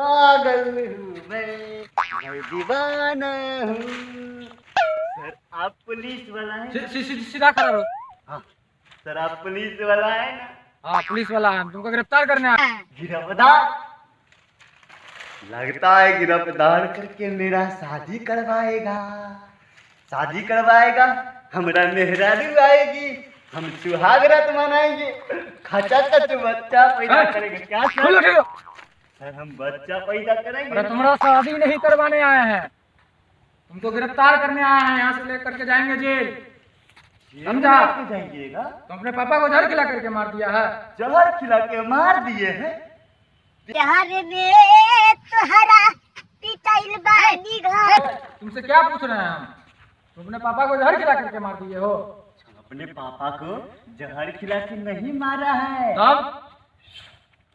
पागल हूँ मैं दीवाना हूँ। सर आप पुलिस वाला है? सीधा खड़ा रहो। हाँ सर आप पुलिस वाला है ना? हाँ पुलिस वाला है, तुमको गिरफ्तार करने आया। गिरफ्तार? लगता है गिरफ्तार करके मेरा शादी करवाएगा। शादी करवाएगा, हमरा मेहरारू आएगी, हम सुहाग रात मनाएंगे, खचाखच बच्चा पैदा करेंगे। क्या बोलो सर? ठीक है। सर हम बच्चा पैदा करेंगे। अरे तुम्हारा शादी नहीं करवाने आए हैं, तुमको गिरफ्तार करने आए हैं, यहाँ से लेकर के जाएंगे जेल। समझा? जाइएगा? तुम अपने पापा को जहर खिला करके मार दिया है। जहर खिला के मार दिए हैं? प्यार में तोहरा पिटाइल बानी घर। तुमसे क्या पूछ रहे हैं हम? तुम अपने पापा को जहर खिला करके मार दिए हो। अपने पापा को जहर खिला के नहीं मारा है। तब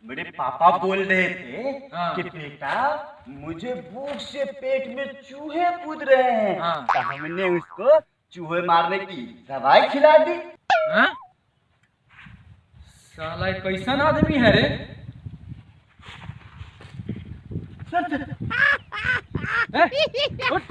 मेरे पापा बोल रहे थे हाँ। कि बेटा मुझे भूख से पेट में चूहे कूद रहे हैं। हाँ। तो हमने उसको चूहे मारने की दवाई खिला दी। हैं? साला एक कैसन आदमी है रे। सर हैं? उठ।